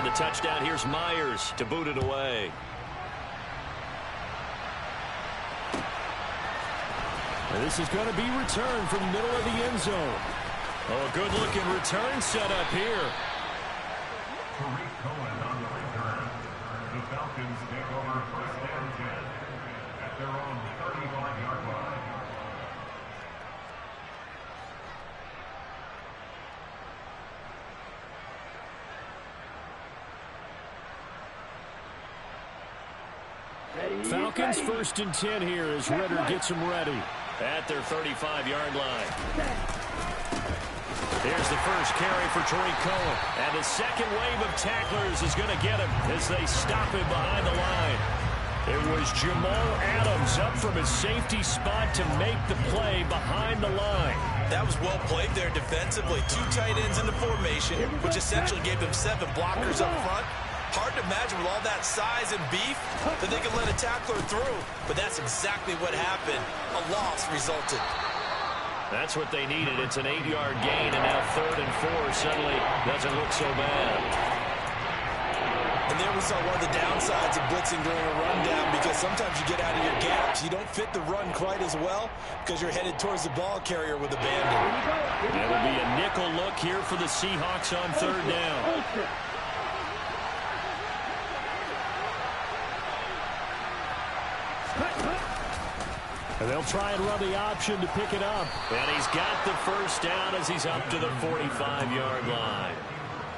the touchdown. Here's Myers to boot it away. And this is going to be returned from the middle of the end zone. Oh, a good-looking return set up here. On the return, the Falcons take over first and 10 at their own 35-yard line. Falcons first and 10 here as Ritter gets them ready. At their 35-yard line. Here's the first carry for Tariq Cohen. And the second wave of tacklers is going to get him as they stop him behind the line. It was Jamal Adams up from his safety spot to make the play behind the line. That was well played there defensively. 2 tight ends in the formation, which essentially gave them 7 blockers up front. Hard to imagine with all that size and beef that they could let a tackler through. But that's exactly what happened. A loss resulted. That's what they needed. It's an 8-yard gain, and now 3rd and 4 suddenly doesn't look so bad. And there we saw one of the downsides of blitzing during a rundown, because sometimes you get out of your gaps. You don't fit the run quite as well because you're headed towards the ball carrier with abandon. It'll be a nickel look here for the Seahawks on 3rd down. And they'll try and run the option to pick it up. And he's got the first down as he's up to the 45-yard line.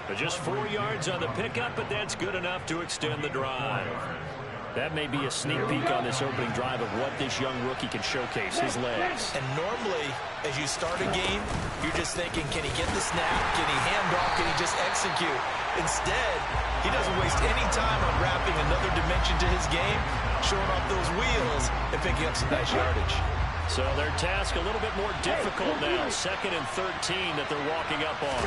But just 4 yards on the pickup, but that's good enough to extend the drive. That may be a sneak peek on this opening drive of what this young rookie can showcase, his legs. And normally, as you start a game, you're just thinking, can he get the snap? Can he hand off? Can he just execute? Instead, he doesn't waste any time on wrapping another dimension to his game, showing off those wheels and picking up some nice yardage. So their task a little bit more difficult now. 2nd and 13 that they're walking up on.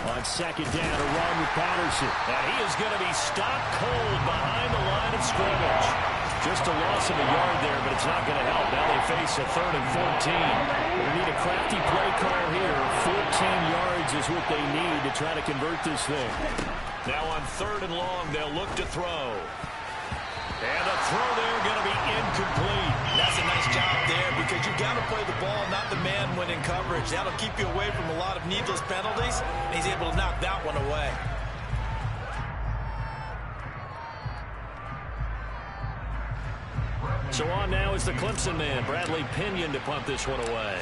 On 2nd down, a run with Patterson. And he is going to be stopped cold behind the line of scrimmage. Just a loss of a yard there, but it's not going to help. Now they face a 3rd and 14. They need a crafty play call here. 14 yards is what they need to try to convert this thing. Now on 3rd and long, they'll look to throw. And the throw there going to be incomplete. That's a nice job there, because you've got to play the ball, not the man when in coverage. That'll keep you away from a lot of needless penalties, and he's able to knock that one away. So on now is the Clemson man, Bradley Pinion, to punt this one away.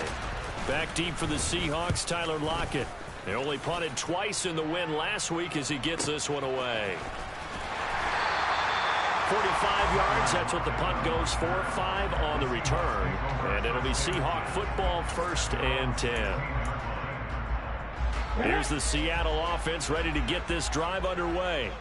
Back deep for the Seahawks, Tyler Lockett. They only punted twice in the win last week as he gets this one away. 45 yards, that's what the punt goes for. 5 on the return. And it'll be Seahawk football, 1st and 10. Here's the Seattle offense ready to get this drive underway.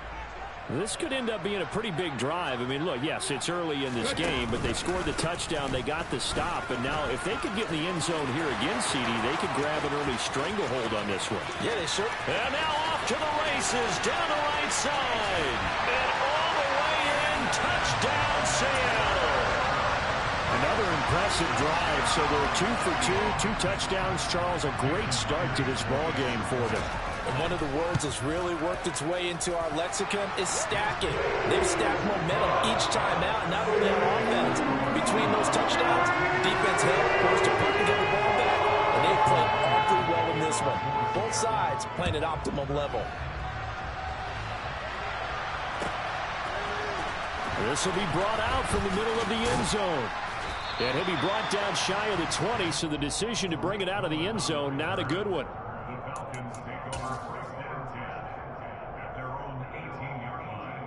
This could end up being a pretty big drive. I mean, look, yes, it's early in this game, but they scored the touchdown. They got the stop. And now if they could get in the end zone here again, CD, they could grab an early stranglehold on this one. Yeah, they sure. And now off to the races, down the right side. And all the way in, touchdown Seattle. Another impressive drive. So they're 2 for 2, 2 touchdowns. Charles, a great start to this ball game for them. And one of the words that's really worked its way into our lexicon is stacking. They've stacked momentum each time out, not only on offense. Between those touchdowns, defense held course to put together the ball back, and they've played awfully well in this one. Both sides playing at optimum level. This will be brought out from the middle of the end zone. And he'll be brought down shy of the 20, so the decision to bring it out of the end zone, not a good one. The Falcons take over first and 10 at their own 18-yard line.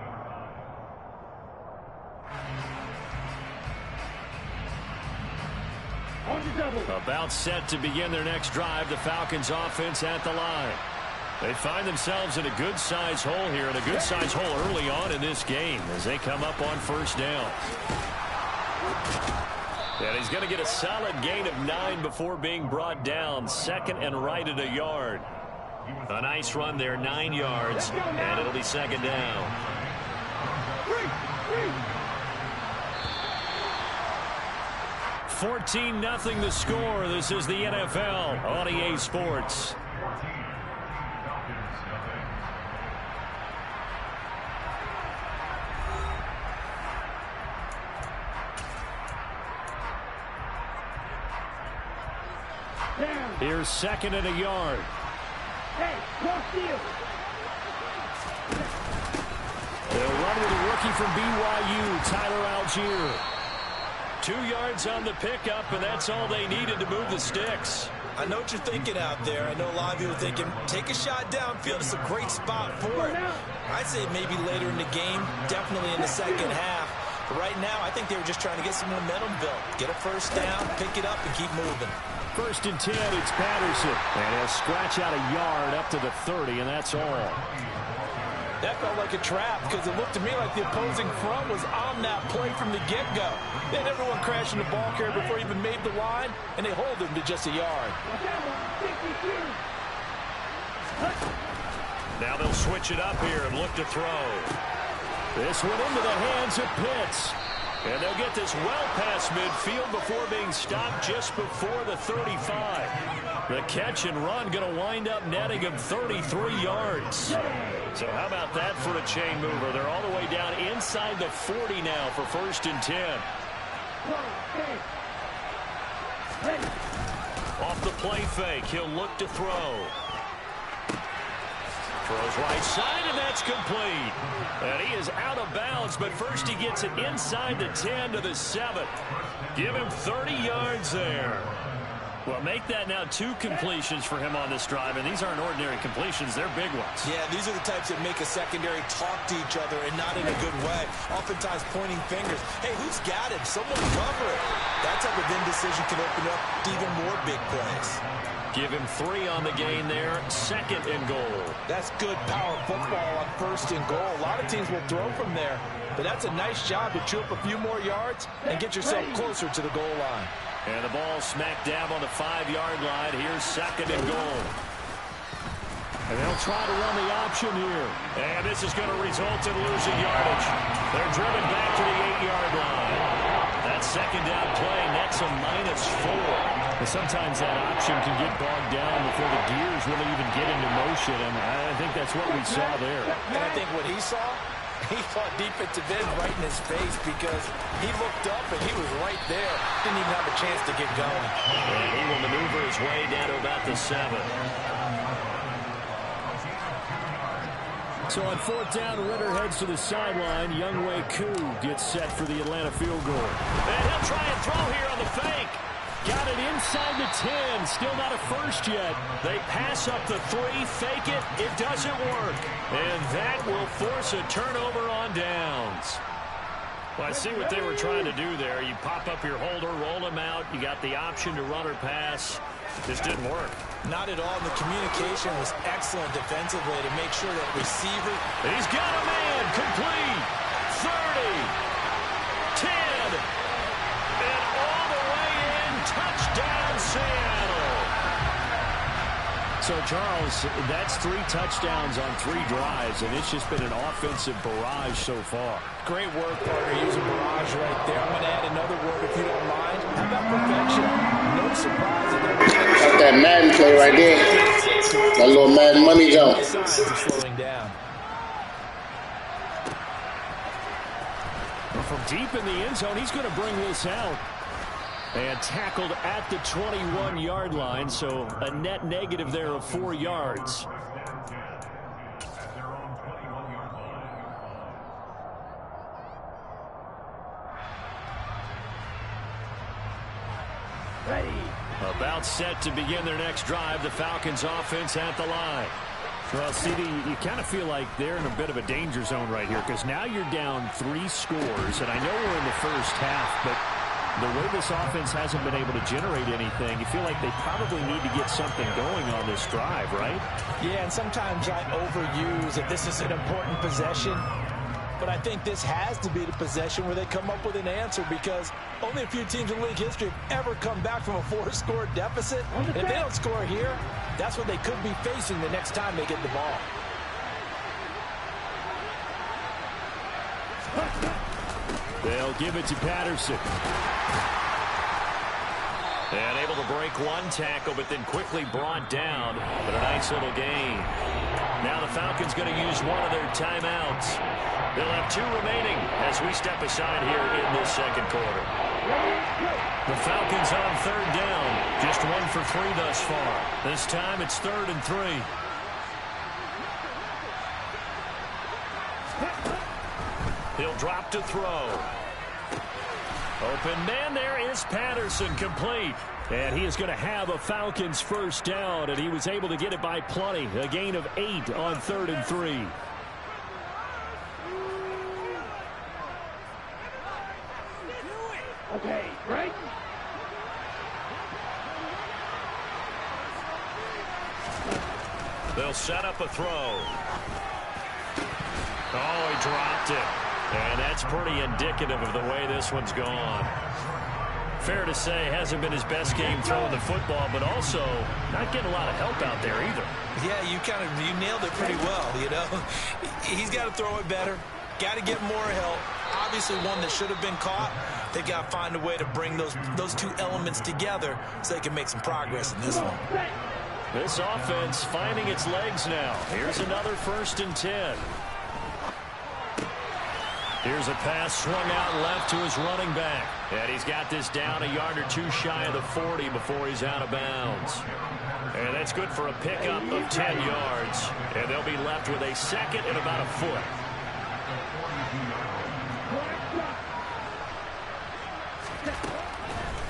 About set to begin their next drive, the Falcons offense at the line. They find themselves in a good-sized hole here, and a good-sized hole early on in this game as they come up on 1st down. And he's going to get a solid gain of 9 before being brought down. 2nd and right at a yard. A nice run there, 9 yards, and it'll be 2nd down. 14-0 the score. This is the NFL on EA Sports. Here's 2nd and a yard. Hey, cross field. They'll run with a rookie from BYU, Tyler Algier. 2 yards on the pickup, and that's all they needed to move the sticks. I know what you're thinking out there. I know a lot of you are thinking, take a shot downfield. It's a great spot for it. I'd say maybe later in the game, definitely in the second half. But right now, I think they were just trying to get some momentum built. Get a first down, pick it up, and keep moving. 1st and 10, it's Patterson. And he'll scratch out a yard up to the 30, and that's all. That felt like a trap because it looked to me like the opposing front was on that play from the get-go. They had everyone crashing the ball carrier before he even made the line, and they hold him to just a yard. Now they'll switch it up here and look to throw. This one into the hands of Pitts. And they'll get this well past midfield before being stopped just before the 35. The catch and run going to wind up netting him 33 yards. So how about that for a chain mover? They're all the way down inside the 40 now for 1st and 10. Off the play fake, he'll look to throw. Throws right side, and that's complete. And he is out of bounds, but first he gets it inside the 10 to the 7. Give him 30 yards there. Well, make that now 2 completions for him on this drive, and these aren't ordinary completions. They're big ones. Yeah, these are the types that make a secondary talk to each other, and not in a good way. Oftentimes pointing fingers. Hey, who's got it? Someone cover it. That type of indecision can open up to even more big plays. Give him 3 on the gain there. 2nd and goal. That's good power football on 1st and goal. A lot of teams will throw from there, but that's a nice job to chew up a few more yards and get yourself closer to the goal line. And the ball smacked down on the 5-yard line. Here's 2nd and goal. And they'll try to run the option here. And this is going to result in losing yardage. They're driven back to the 8-yard line. That 2nd down play nets a -4. And sometimes that option can get bogged down before the gears really even get into motion. And I think that's what we saw there. And I think what he saw defensive end right in his face because he looked up and he was right there. Didn't even have a chance to get going. And he will maneuver his way down to about the 7. So on 4th down, Ritter heads to the sideline. Younghoe Koo gets set for the Atlanta field goal. And he'll try and throw here on the fake. Got it inside the 10. Still not a first yet. They pass up the 3, fake it. It doesn't work. And that will force a turnover on downs. Well, I see what they were trying to do there. You pop up your holder, roll him out. You got the option to run or pass. Just didn't work. Not at all. The communication was excellent defensively to make sure that receiver. He's got a man. Complete. 30. 10. And all the way in. Touchdown, Seattle. So, Charles, that's 3 touchdowns on 3 drives, and it's just been an offensive barrage so far. Great work, partner. Using barrage right there. I'm going to add another word, if you don't mind. How about perfection? No surprise that they're That's that Madden play right there. That little Madden money jump. Slowing down. From deep in the end zone, he's going to bring this out. And tackled at the 21-yard line, so a net negative there of 4 yards. Ready. About set to begin their next drive. The Falcons offense at the line. Well, CD, you kind of feel like they're in a bit of a danger zone right here because now you're down 3 scores, and I know we're in the first half, but the way this offense hasn't been able to generate anything, you feel like they probably need to get something going on this drive, right? Yeah, and sometimes I overuse that this is an important possession. But I think this has to be the possession where they come up with an answer because only a few teams in league history have ever come back from a 4-score deficit. If they don't score here, that's what they could be facing the next time they get the ball. They'll give it to Patterson. And able to break 1 tackle, but then quickly brought down. But a nice little gain. Now the Falcons going to use one of their timeouts. They'll have 2 remaining as we step aside here in this second quarter. The Falcons on third down. Just 1 for 3 thus far. This time it's 3rd and 3. He'll drop to throw. Open man, there is Patterson, complete. And he is going to have a Falcons first down, and he was able to get it by plenty. A gain of 8 on 3rd and 3. Okay, right? They'll set up a throw. Oh, he dropped it. And that's pretty indicative of the way this one's gone. Fair to say, hasn't been his best game throwing the football, but also not getting a lot of help out there either. Yeah, you nailed it pretty well, you know. He's got to throw it better. Got to get more help. Obviously one that should have been caught. They've got to find a way to bring those two elements together so they can make some progress in this one. This offense finding its legs now. Here's another 1st and 10. Here's a pass swung out left to his running back. And he's got this down a yard or 2 shy of the 40 before he's out of bounds. And that's good for a pickup of 10 yards. And they'll be left with a 2nd and about a foot.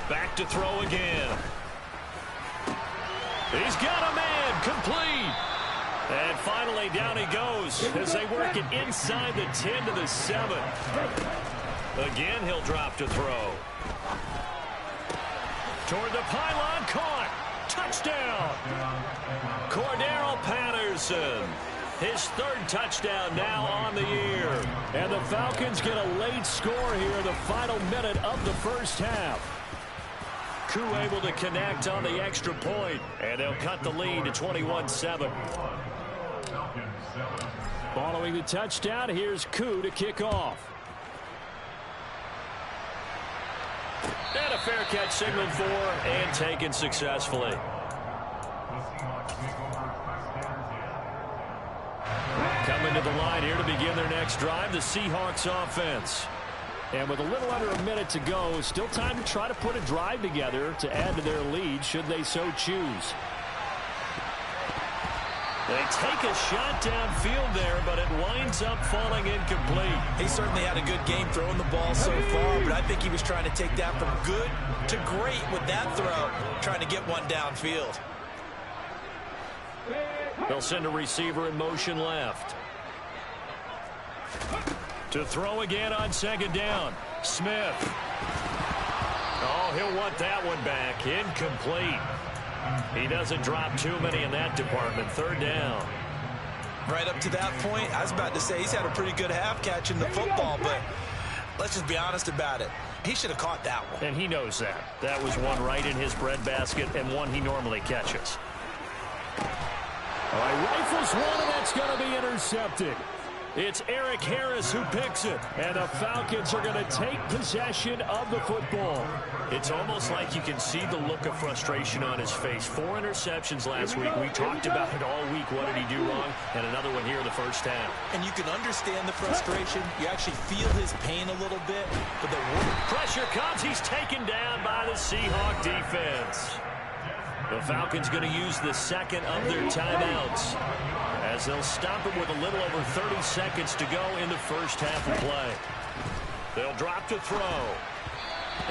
Back to throw again. He's got a man, complete. And finally down he goes as they work it inside the 10 to the 7. Again he'll drop to throw. Toward the pylon, caught. Touchdown. Cordarrelle Patterson. His 3rd touchdown now on the year. And the Falcons get a late score here in the final minute of the first half. Koo able to connect on the extra point, and they'll cut the lead to 21-7. Following the touchdown, here's Koo to kick off. And a fair catch signaled for and taken successfully. Coming to the line here to begin their next drive, the Seahawks offense. And with a little under a minute to go, still time to try to put a drive together to add to their lead should they so choose. They take a shot downfield there, but it winds up falling incomplete. He certainly had a good game throwing the ball so far, but I think he was trying to take that from good to great with that throw, trying to get one downfield. They'll send a receiver in motion left. To throw again on 2nd down. Smith. Oh, he'll want that one back. Incomplete. He doesn't drop too many in that department. 3rd down. Right up to that point, I was about to say he's had a pretty good half catching the football, but let's just be honest about it. He should have caught that one. And he knows that. That was one right in his breadbasket and one he normally catches. All right, rifles one, and that's going to be intercepted. It's Eric Harris who picks it. And the Falcons are going to take possession of the football. It's almost like you can see the look of frustration on his face. 4 interceptions last week. We talked about it all week. What did he do wrong? And another one here in the first half. And you can understand the frustration. You actually feel his pain a little bit. But the pressure comes. He's taken down by the Seahawk defense. The Falcons going to use the 2nd of their timeouts, as they'll stop it with a little over 30 seconds to go in the first half of play. They'll drop to throw.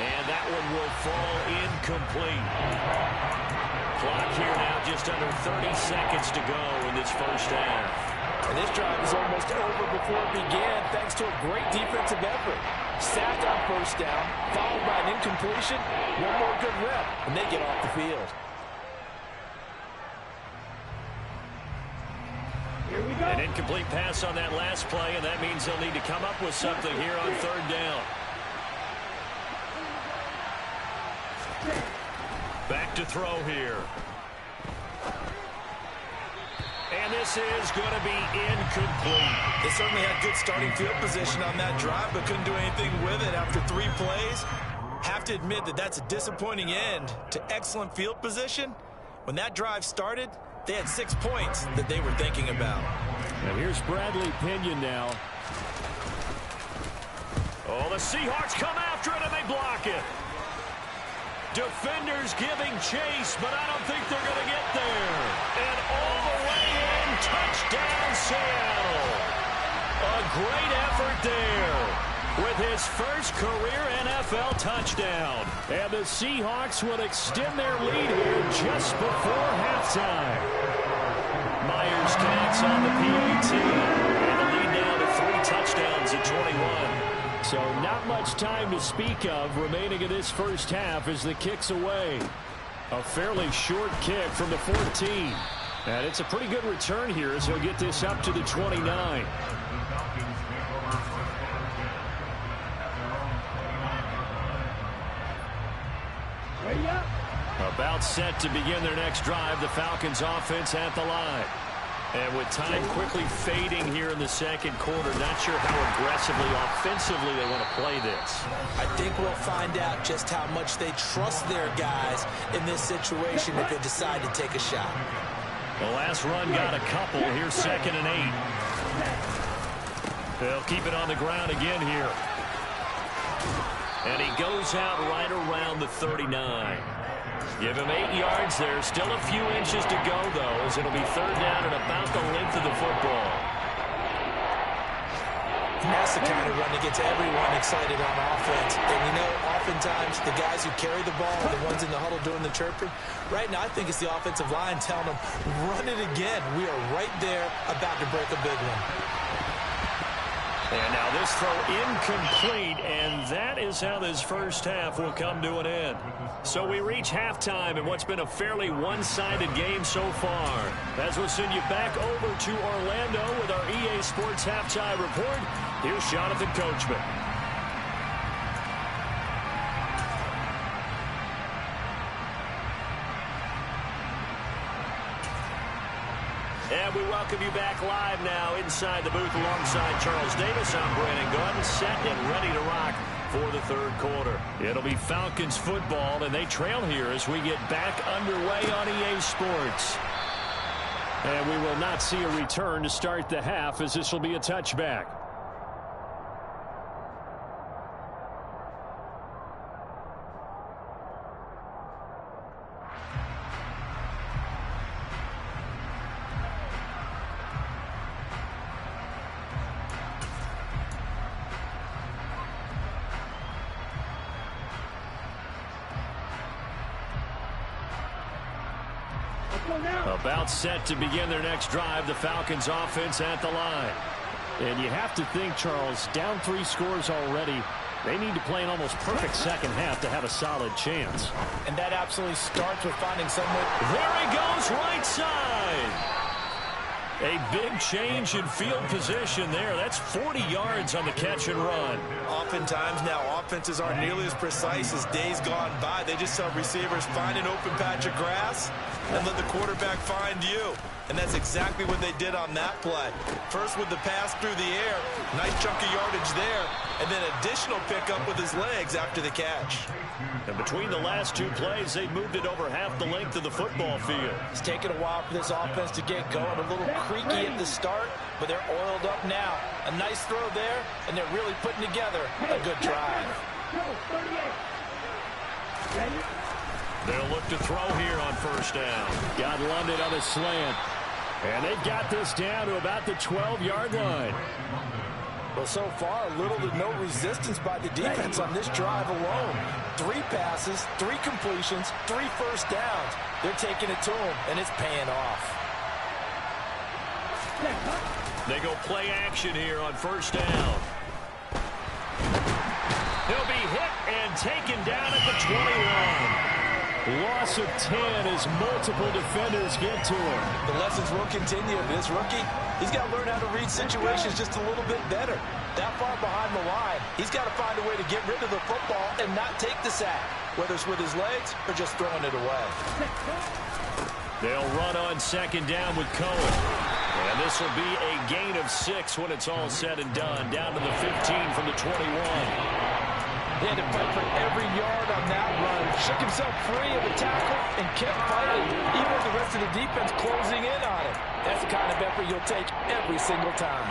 And that one will fall incomplete. Clock here now just under 30 seconds to go in this first half. And this drive is almost over before it began thanks to a great defensive effort. Sacked on 1st down, followed by an incompletion, one more good rep, and they get off the field. An incomplete pass on that last play, and that means they'll need to come up with something here on 3rd down. Back to throw here. And this is going to be incomplete. They certainly had good starting field position on that drive, but couldn't do anything with it after 3 plays. Have to admit that that's a disappointing end to excellent field position. When that drive started, they had 6 points that they were thinking about. And here's Bradley Pinion now. Oh, the Seahawks come after. after it, and they block it. Defenders giving chase, but I don't think they're going to get there. And all the way in, touchdown Seattle. A great effort there with his first career NFL touchdown. And the Seahawks will extend their lead here just before halftime. Myers connects on the PAT. And the lead now to 3 touchdowns at 21. So not much time to speak of remaining in this first half as the kick's away. A fairly short kick from the 14. And it's a pretty good return here as he'll get this up to the 29. About set to begin their next drive, the Falcons offense at the line. And with time quickly fading here in the second quarter, not sure how aggressively, offensively they want to play this. I think we'll find out just how much they trust their guys in this situation if they decide to take a shot. The last run got a couple. Here's 2nd and 8. They'll keep it on the ground again here. And he goes out right around the 39. Give him 8 yards there. Still a few inches to go, though, as it'll be 3rd down and about the length of the football. That's the kind of run that gets everyone excited on offense. And, you know, oftentimes the guys who carry the ball are the ones in the huddle doing the chirping. Right now, I think it's the offensive line telling them, run it again. We are right there about to break a big one. And now this throw incomplete, and that is how this first half will come to an end. So we reach halftime in what's been a fairly one-sided game so far. As we'll send you back over to Orlando with our EA Sports Halftime Report, here's Jonathan Coachman. And we welcome you back live now inside the booth alongside Charles Davis. I'm Brandon Gordon, set and ready to rock for the third quarter. It'll be Falcons football, and they trail here as we get back underway on EA Sports. And we will not see a return to start the half, as this will be a touchback. About set to begin their next drive, the Falcons offense at the line. And you have to think, Charles, down 3 scores already. They need to play an almost perfect second half to have a solid chance. And that absolutely starts with finding someone. There he goes, right side. A big change in field position there. That's 40 yards on the catch and run. Oftentimes now offenses aren't nearly as precise as days gone by. They just tell receivers, find an open patch of grass and let the quarterback find you. And that's exactly what they did on that play. First with the pass through the air, nice chunk of yardage there, and then additional pickup with his legs after the catch. And between the last 2 plays, they moved it over half the length of the football field. It's taken a while for this offense to get going. A little creaky at the start, but they're oiled up now. A nice throw there, and they're really putting together a good drive. They'll look to throw here on first down. Got London on a slant. And they've got this down to about the 12-yard line. Well, so far, little to no resistance by the defense on this drive alone. 3 passes, 3 completions, 3 first downs. They're taking it to them, and it's paying off. They go play action here on first down. He'll be hit and taken down at the 21. Loss of 10 as multiple defenders get to him. The lessons will continue. This rookie, he's got to learn how to read situations just a little bit better. That far behind the line, he's got to find a way to get rid of the football and not take the sack, whether it's with his legs or just throwing it away. They'll run on second down with Cohen. And this will be a gain of 6 when it's all said and done. Down to the 15 from the 21. He had to fight for every yard on that run. Shook himself free of the tackle and kept fighting, even with the rest of the defense closing in on him. That's the kind of effort you'll take every single time.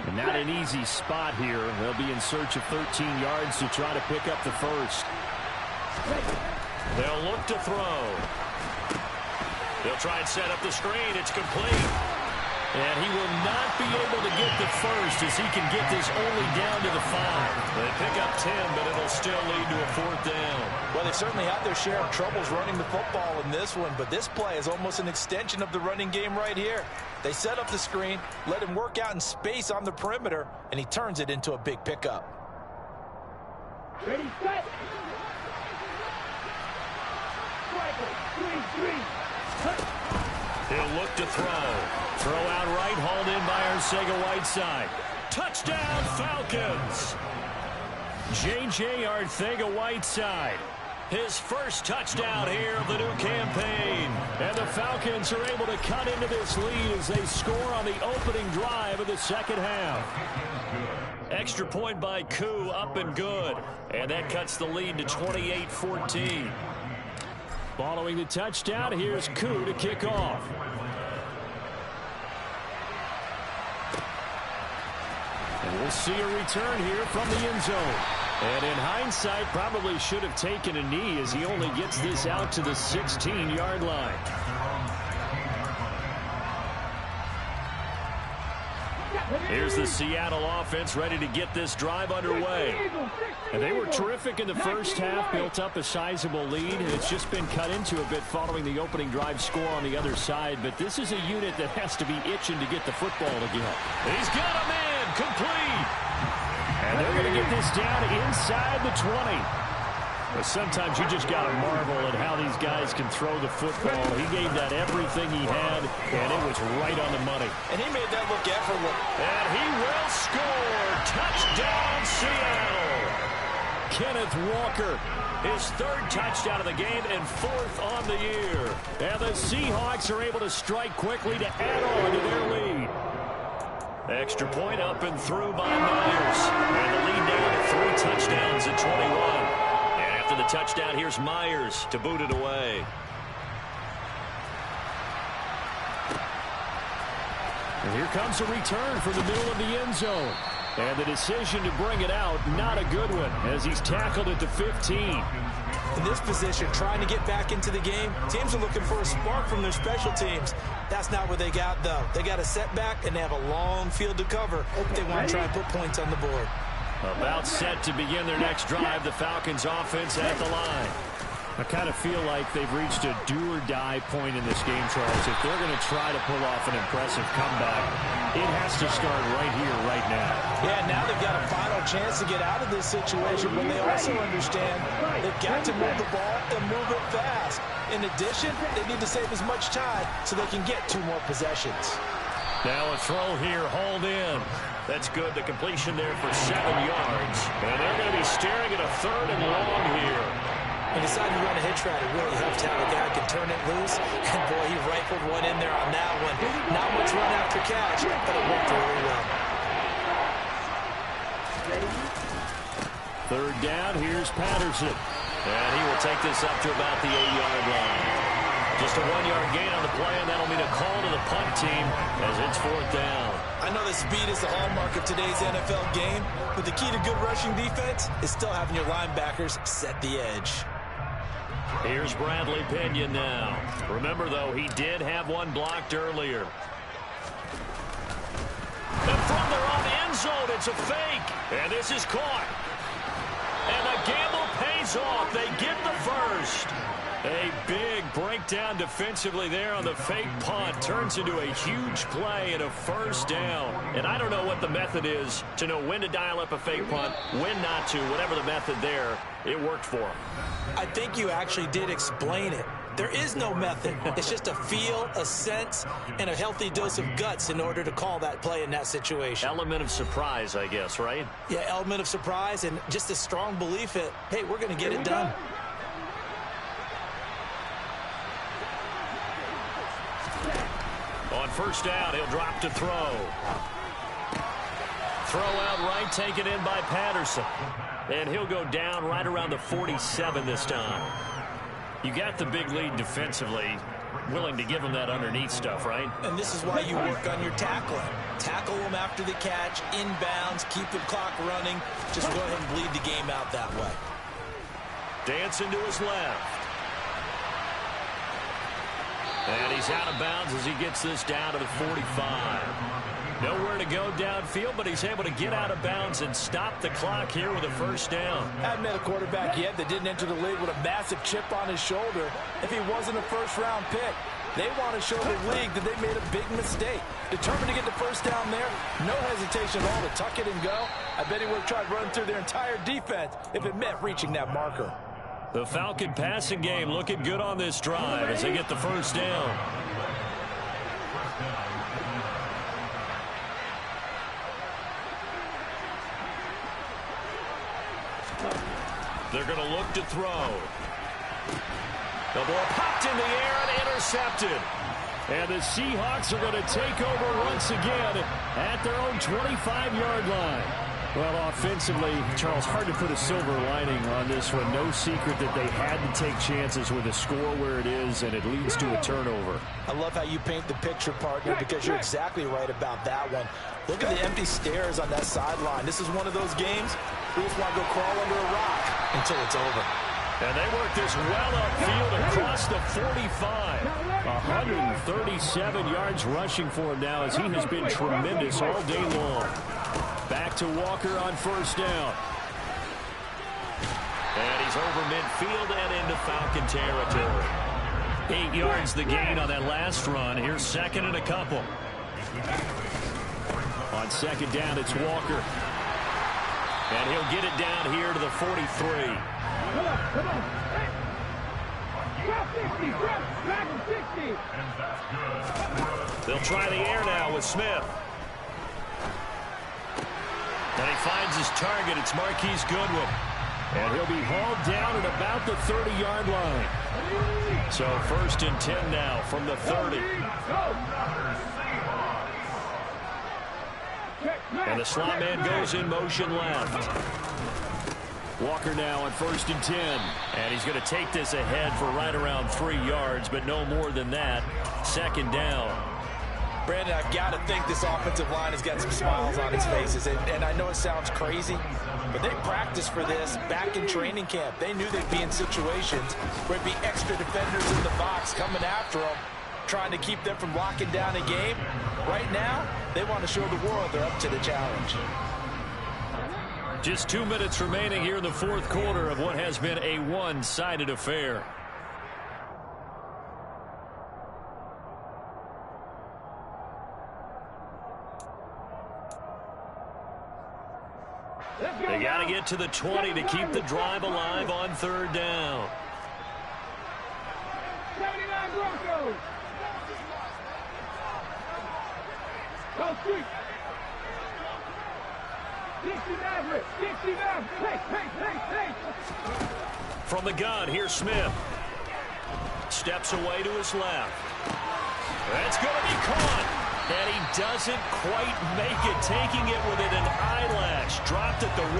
And not an easy spot here. They'll be in search of 13 yards to try to pick up the first. They'll look to throw. They'll try and set up the screen. It's complete. And he will not be able to get the first as he can get this only down to the 5. They pick up 10, but it'll still lead to a 4th down. Well, they certainly had their share of troubles running the football in this one, but this play is almost an extension of the running game right here. They set up the screen, let him work out in space on the perimeter, and he turns it into a big pickup. Ready, set. He'll look to throw. Throw out right, hauled in by Arcega-Whiteside. Touchdown, Falcons. J.J. Arcega-Whiteside. His first touchdown here of the new campaign. And the Falcons are able to cut into this lead as they score on the opening drive of the second half. Extra point by Koo, up and good. And that cuts the lead to 28-14. Following the touchdown, here's Koo to kick off. And we'll see a return here from the end zone. And in hindsight, probably should have taken a knee as he only gets this out to the 16-yard line. Here's the Seattle offense ready to get this drive underway. And they were terrific in the first half, built up a sizable lead, and it's just been cut into a bit following the opening drive score on the other side. But this is a unit that has to be itching to get the football again. He's got a man, complete. And they're going to get this down inside the 20. But sometimes you just got to marvel at how these guys can throw the football. He gave that everything he had, and it was right on the money. And he made that look effortless. And he will score. Touchdown, Seattle. Kenneth Walker, his 3rd touchdown of the game and 4th on the year. And the Seahawks are able to strike quickly to add on to their lead. Extra point up and through by Myers. And the lead down to 3 touchdowns at 21. After the touchdown, here's Myers to boot it away. And here comes a return from the middle of the end zone. And the decision to bring it out, not a good one, as he's tackled at the 15. In this position, trying to get back into the game, teams are looking for a spark from their special teams. That's not what they got, though. They got a setback, and they have a long field to cover if they want to try and put points on the board. About set to begin their next drive, the Falcons offense at the line. I kind of feel like they've reached a do-or-die point in this game, Charles. If they're going to try to pull off an impressive comeback, it has to start right here, right now. Yeah, now they've got a final chance to get out of this situation, but they also understand they've got to move the ball and move it fast. In addition, they need to save as much time so they can get 2 more possessions. Now a throw here, hauled in. That's good. The completion there for 7 yards. And they're going to be staring at a 3rd and long here. He decided to run a hitch route. It really helped how the guy can turn it loose. And, boy, he rifled one in there on that one. Not much run after catch, but it worked really well. 3rd down, here's Patterson. And he will take this up to about the 8-yard line. Just a 1-yard gain on the play, and that'll mean a call to the punt team as it's 4th down. I know that speed is the hallmark of today's NFL game, but the key to good rushing defense is still having your linebackers set the edge. Here's Bradley Pinion now. Remember, though, he did have one blocked earlier. And from their own end zone, it's a fake. And this is caught. And the gamble pays off. They get the first. A big breakdown defensively there on the fake punt. Turns into a huge play and a 1st down. And I don't know what the method is to know when to dial up a fake punt, when not to. Whatever the method there, it worked for him. I think you actually did explain it. There is no method. It's just a feel, a sense, and a healthy dose of guts in order to call that play in that situation. Element of surprise, I guess, right? Yeah, element of surprise and just a strong belief that, hey, we're going to get it done. On 1st down, he'll drop to throw. Throw out right, taken in by Patterson. And he'll go down right around the 47 this time. You got the big lead defensively, willing to give them that underneath stuff, right? And this is why you work on your tackling. Tackle them after the catch, inbounds, keep the clock running. Just go ahead and bleed the game out that way. Dancing to his left. And he's out of bounds as he gets this down to the 45. Nowhere to go downfield, but he's able to get out of bounds and stop the clock here with a first down. I haven't met a quarterback yet that didn't enter the league with a massive chip on his shoulder if he wasn't a first-round pick. They want to show the league that they made a big mistake. Determined to get the first down there, no hesitation at all to tuck it and go. I bet he would have tried running through their entire defense if it meant reaching that marker. The Falcon passing game looking good on this drive as they get the first down. They're going to look to throw. The ball popped in the air and intercepted. And the Seahawks are going to take over once again at their own 25-yard line. Well, offensively, Charles, hard to put a silver lining on this one. No secret that they had to take chances with a score where it is, and it leads to a turnover. I love how you paint the picture, partner, because you're exactly right about that one. Look at the empty stairs on that sideline. This is one of those games where you just want to go crawl under a rock until it's over. And they work this well upfield across the 45. 137 yards rushing for him now as he has been tremendous all day long. Back to Walker on first down. And he's over midfield and into Falcon territory. 8 yards the gain on that last run. Here's second and a couple. On second down, it's Walker. And he'll get it down here to the 43. Come on. Hey. Drop 60. Back to 60. They'll try the air now with Smith. And he finds his target. It's Marquise Goodwin. And he'll be hauled down at about the 30-yard line. So first and 10 now from the 30. And the slot man goes in motion left. Walker now on first and 10. And he's going to take this ahead for right around 3 yards, but no more than that. Second down. Brandon, I've got to think this offensive line has got some smiles on its faces. And I know it sounds crazy, but they practiced for this back in training camp. They knew they'd be in situations where it'd be extra defenders in the box coming after them, trying to keep them from locking down a game. Right now, they want to show the world they're up to the challenge. Just 2 minutes remaining here in the fourth quarter of what has been a one-sided affair. They got to get to the 20 to keep the drive alive on third down. 79 Broncos. Go street. 60 Maverick. 60 Maverick. Hey. From the gun, here's Smith. Steps away to his left. That's going to be caught. And he doesn't quite make it, taking it within an eyelash. Dropped at the 1.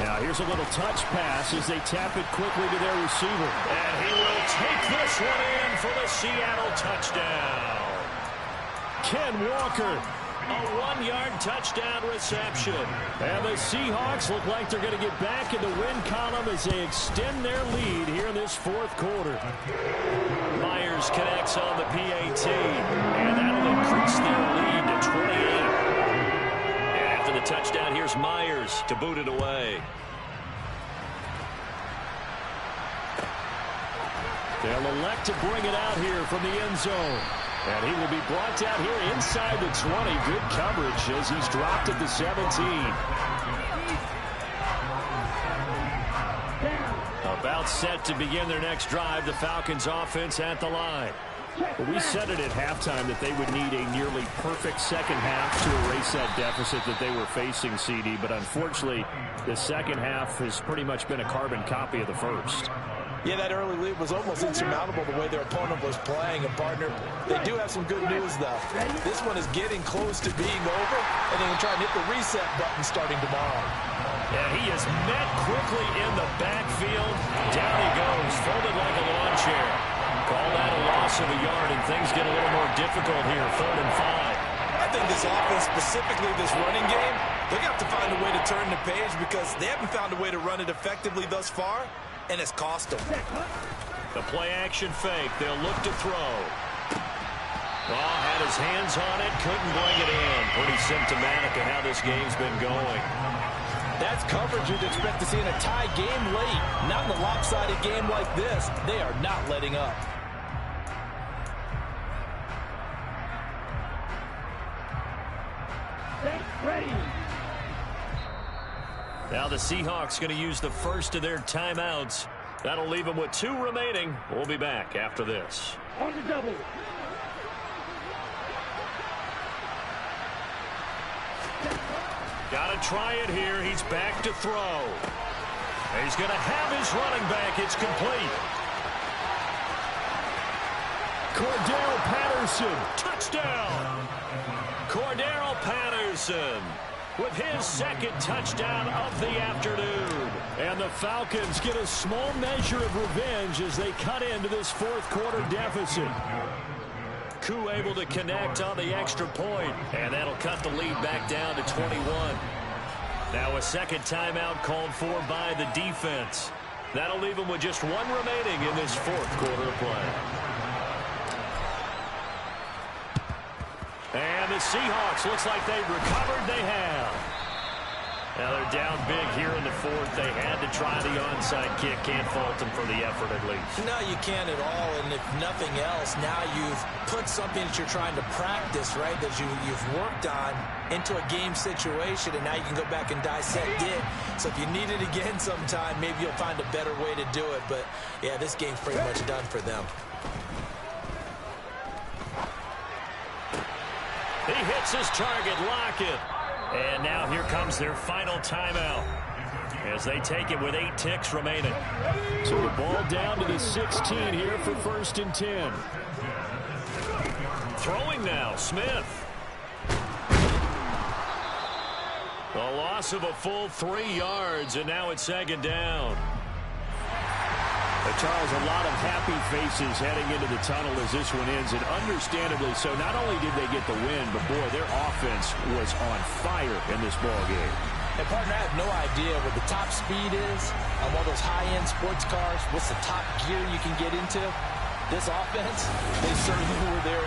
Now here's a little touch pass as they tap it quickly to their receiver. And he will take this one in for the Seattle touchdown. Ken Walker. A 1-yard touchdown reception. And the Seahawks look like they're going to get back in the win column as they extend their lead here in this fourth quarter. Myers connects on the PAT. And that'll increase their lead to 28. And after the touchdown, here's Myers to boot it away. They'll elect to bring it out here from the end zone. And he will be brought down here inside the 20. Good coverage as he's dropped at the 17. About set to begin their next drive. The Falcons offense at the line. Well, we said it at halftime that they would need a nearly perfect second half to erase that deficit that they were facing, CD. But unfortunately, the second half has pretty much been a carbon copy of the first. Yeah, that early lead was almost insurmountable the way their opponent was playing. And, partner, they do have some good news, though. This one is getting close to being over, and they can try and hit the reset button starting tomorrow. Yeah, he is met quickly in the backfield. Down he goes, folded like a lawn chair. Call that a loss of a yard, and things get a little more difficult here, 3rd and 5. I think this offense, specifically this running game, they're going to have to find a way to turn the page because they haven't found a way to run it effectively thus far, and it's cost them. The play-action fake. They'll look to throw. Oh, had his hands on it, couldn't bring it in. Pretty symptomatic of how this game's been going. That's coverage you'd expect to see in a tie game late. Not in a lopsided game like this. They are not letting up. Ready. Now the Seahawks going to use the first of their timeouts. That'll leave them with 2 remaining. We'll be back after this. On the double. Got to try it here. He's back to throw. He's going to have his running back. It's complete. Cordell Patterson, touchdown. Cordell Patterson with his 2nd touchdown of the afternoon. And the Falcons get a small measure of revenge as they cut into this 4th quarter deficit. Koo able to connect on the extra point, and that'll cut the lead back down to 21. Now a 2nd timeout called for by the defense. That'll leave them with just 1 remaining in this 4th quarter of play. And the Seahawks, looks like they've recovered. They have. Now they're down big here in the 4th. They had to try the onside kick. Can't fault them for the effort at least. No, you can't at all. And if nothing else, now you've put something that you're trying to practice, right, that you've worked on into a game situation, and now you can go back and dissect it. So if you need it again sometime, maybe you'll find a better way to do it. But, yeah, this game's pretty much done for them. He hits his target, Lockett. And now here comes their final timeout as they take it with 8 ticks remaining. So the ball down to the 16 here for 1st and 10. Throwing now, Smith. A loss of a full 3 yards, and now it's 2nd down. Charles, a lot of happy faces heading into the tunnel as this one ends, and understandably so. Not only did they get the win, but, boy, their offense was on fire in this ball game. And, partner, I have no idea what the top speed is on one of those high-end sports cars. What's the top gear you can get into? This offense, they certainly were there.